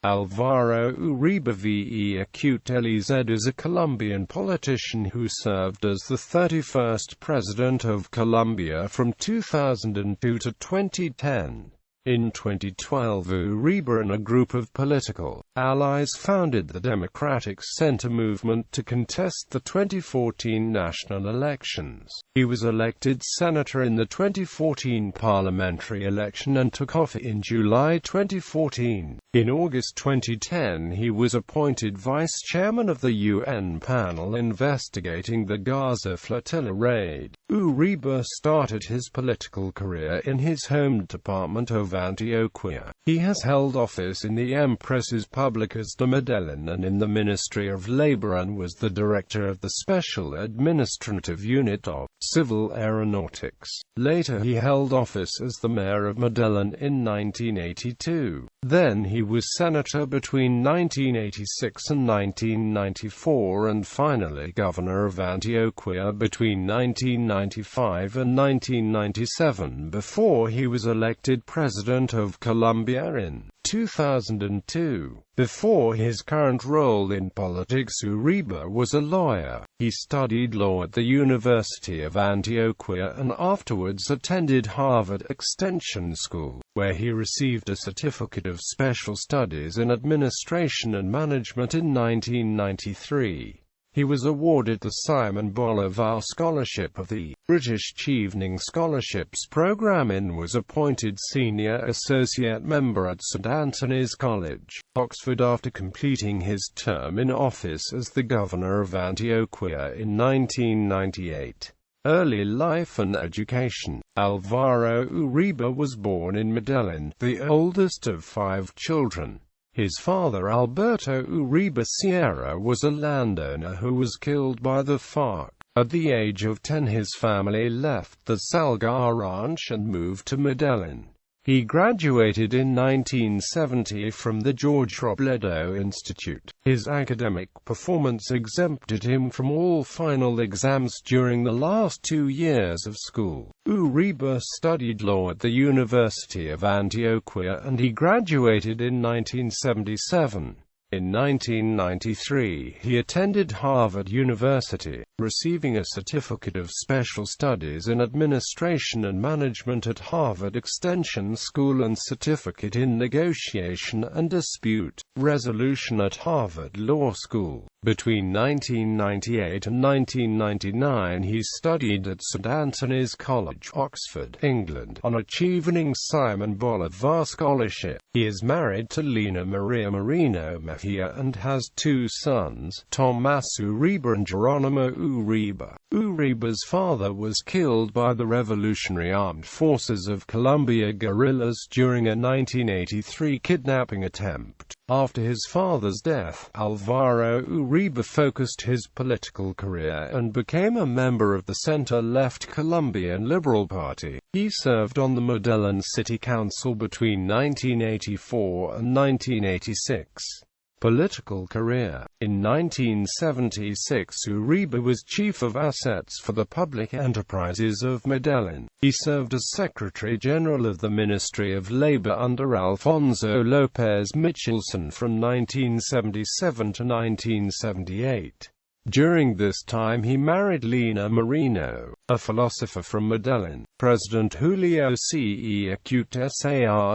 Álvaro Uribe Vélez is a Colombian politician who served as the 31st President of Colombia from 2002 to 2010. In 2012, Uribe and a group of political allies founded the Democratic Center movement to contest the 2014 national elections. He was elected senator in the 2014 parliamentary election and took office in July 2014. In August 2010, he was appointed vice chairman of the UN panel investigating the Gaza flotilla raid. Uribe started his political career in his home department of Antioquia. He has held office in the Empresas Públicas de Medellín and in the Ministry of Labor and was the director of the Special Administrative Unit of Civil Aeronautics. Later he held office as the mayor of Medellín in 1982. Then he was senator between 1986 and 1994 and finally governor of Antioquia between 1995 and 1997 before he was elected President of Colombia in 2002. Before his current role in politics, Uribe was a lawyer. He studied law at the University of Antioquia and afterwards attended Harvard Extension School, where he received a certificate of special studies in administration and management in 1993. He was awarded the Simon Bolivar Scholarship of the British Chevening Scholarships Programme and was appointed Senior Associate Member at St Antony's College, Oxford after completing his term in office as the Governor of Antioquia in 1998. Early life and education. Álvaro Uribe was born in Medellín, the oldest of 5 children. His father, Alberto Uribe Sierra, was a landowner who was killed by the FARC. At the age of 10, his family left the Salgar ranch and moved to Medellín. He graduated in 1970 from the George Robledo Institute. His academic performance exempted him from all final exams during the last 2 years of school. Uribe studied law at the University of Antioquia and he graduated in 1977. In 1993, he attended Harvard University, receiving a certificate of special studies in administration and management at Harvard Extension School and certificate in negotiation and dispute resolution at Harvard Law School. Between 1998 and 1999, he studied at St Antony's College, Oxford, England, on a Chevening Simon Bolivar Scholarship. He is married to Lina Maria Moreno Mejia and has 2 sons, Tomás Uribe and Geronimo Uribe. Uribe's father was killed by the Revolutionary Armed Forces of Colombia guerrillas during a 1983 kidnapping attempt. After his father's death, Álvaro Uribe focused his political career and became a member of the center-left Colombian Liberal Party. He served on the Medellín City Council between 1984 and 1986. Political career. In 1976, Uribe was chief of assets for the public enterprises of Medellín. He served as Secretary General of the Ministry of Labor under Alfonso López Michelson from 1977 to 1978. During this time he married Lina Moreno, a philosopher from Medellín. President Julio César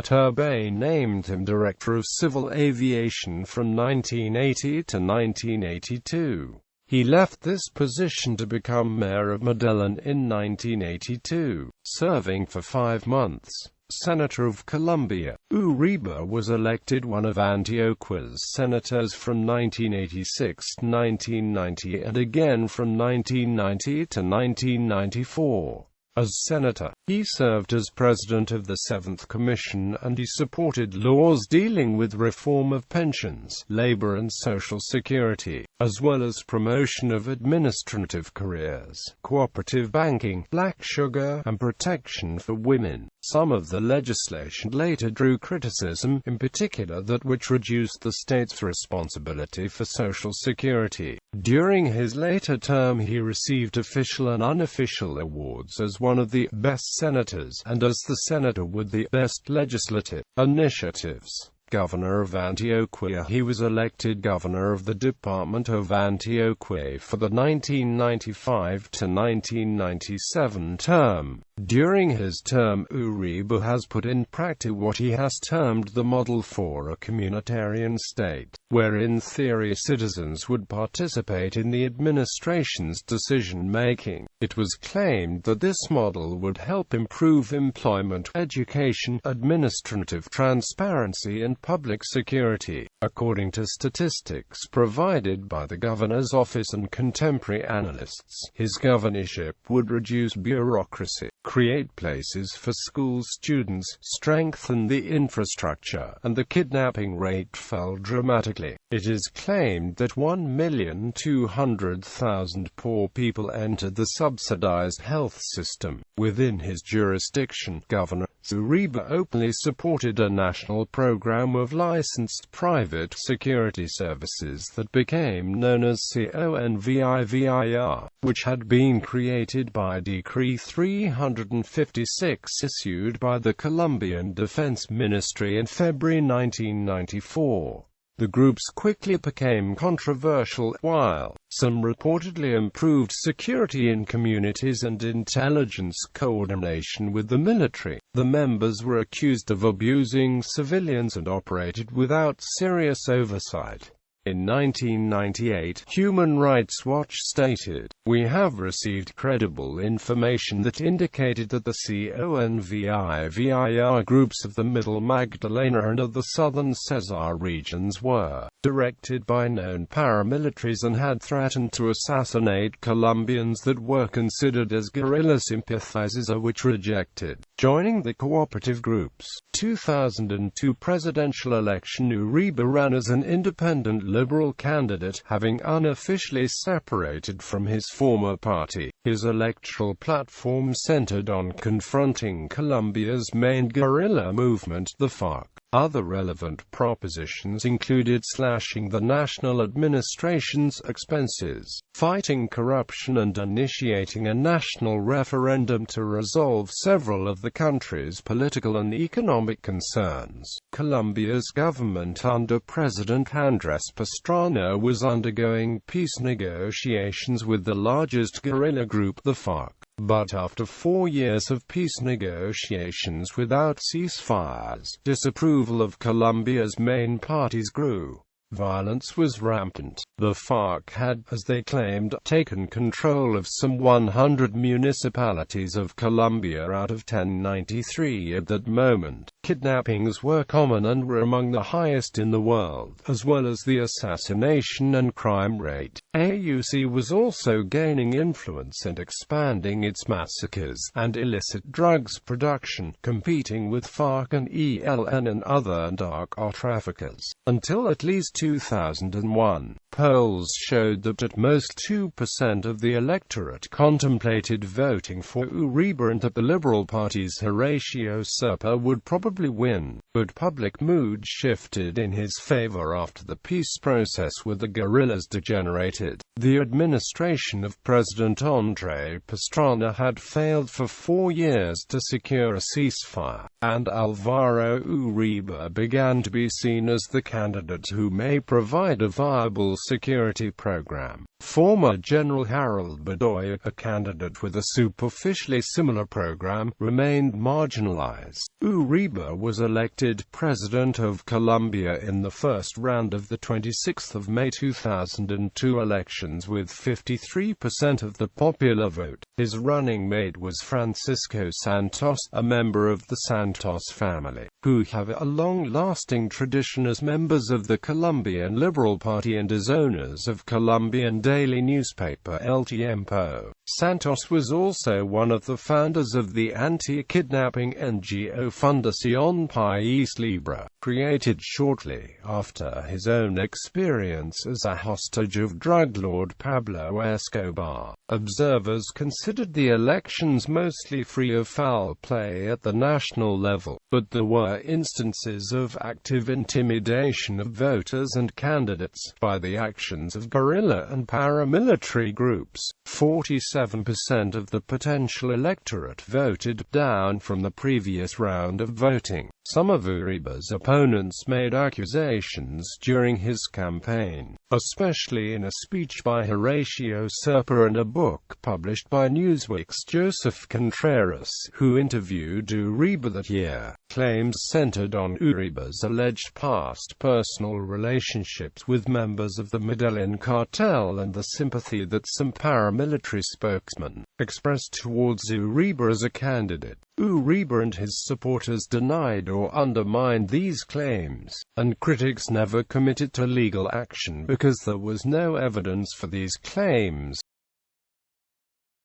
Turbay named him Director of Civil Aviation from 1980 to 1982. He left this position to become mayor of Medellín in 1982, serving for 5 months. Senator of Colombia. Uribe was elected one of Antioquia's senators from 1986 to 1990 and again from 1990 to 1994. As senator, he served as president of the 7th Commission and he supported laws dealing with reform of pensions, labor and social security, as well as promotion of administrative careers, cooperative banking, black sugar, and protection for women. Some of the legislation later drew criticism, in particular that which reduced the state's responsibility for social security. During his later term he received official and unofficial awards as one of the best senators and as the senator with the best legislative initiatives. governor of Antioquia. He was elected governor of the Department of Antioquia for the 1995 to 1997 term. During his term, Uribe has put in practice what he has termed the model for a communitarian state, where in theory citizens would participate in the administration's decision-making. It was claimed that this model would help improve employment, education, administrative transparency and public security. According to statistics provided by the governor's office and contemporary analysts, his governorship would reduce bureaucracy, create places for school students, strengthen the infrastructure, and the kidnapping rate fell dramatically. It is claimed that 1,200,000 poor people entered the subsidized health system. Within his jurisdiction, Governor Uribe openly supported a national program of licensed private security services that became known as CONVIVIR, which had been created by Decree 356 issued by the Colombian Defense Ministry in February 1994. The groups quickly became controversial. While some reportedly improved security in communities and intelligence coordination with the military, the members were accused of abusing civilians and operated without serious oversight. In 1998, Human Rights Watch stated, "We have received credible information that indicated that the CONVIVIR groups of the Middle Magdalena and of the southern Cesar regions were directed by known paramilitaries and had threatened to assassinate Colombians that were considered as guerrilla sympathizers or which rejected joining the cooperative groups." 2002 presidential election. Uribe ran as an independent liberal candidate, having unofficially separated from his former party. His electoral platform centered on confronting Colombia's main guerrilla movement, the FARC. Other relevant propositions included slashing the national administration's expenses, fighting corruption and initiating a national referendum to resolve several of the country's political and economic concerns. Colombia's government under President Andrés Pastrana was undergoing peace negotiations with the largest guerrilla group, the FARC. But after 4 years of peace negotiations without ceasefires, disapproval of Colombia's main parties grew. Violence was rampant. The FARC had, as they claimed, taken control of some 100 municipalities of Colombia out of 1093 at that moment. Kidnappings were common and were among the highest in the world, as well as the assassination and crime rate. AUC was also gaining influence and expanding its massacres and illicit drugs production, competing with FARC and ELN and other dark art traffickers. Until at least 2001, polls showed that at most 2% of the electorate contemplated voting for Uribe and that the Liberal Party's Horacio Serpa would probably win. But public mood shifted in his favor after the peace process with the guerrillas degenerated. The administration of President Andrés Pastrana had failed for 4 years to secure a ceasefire, and Álvaro Uribe began to be seen as the candidate who may provide a viable security program. Former General Harold Bedoya, a candidate with a superficially similar program, remained marginalized. Uribe was elected President of Colombia in the first round of the 26th of May 2002 elections with 53% of the popular vote. His running mate was Francisco Santos, a member of the Santos family, who have a long-lasting tradition as members of the Colombian Liberal Party and as owners of Colombian daily newspaper El Tiempo. Santos was also one of the founders of the anti-kidnapping NGO Fundación Paez Libre, created shortly after his own experience as a hostage of drug lord Pablo Escobar. Observers considered the elections mostly free of foul play at the national level, but there were instances of active intimidation of voters and candidates by the actions of guerrilla and paramilitary groups. 47% of the potential electorate voted, down from the previous round of voting. Some of Uribe's opponents made accusations during his campaign, especially in a speech by Horacio Serpa and a book published by Newsweek's Joseph Contreras, who interviewed Uribe that year. Claims centered on Uribe's alleged past personal relationships with members of the Medellin cartel and the sympathy that some paramilitary spokesmen expressed towards Uribe as a candidate. Uribe and his supporters denied or undermined these claims, and critics never committed to legal action because there was no evidence for these claims.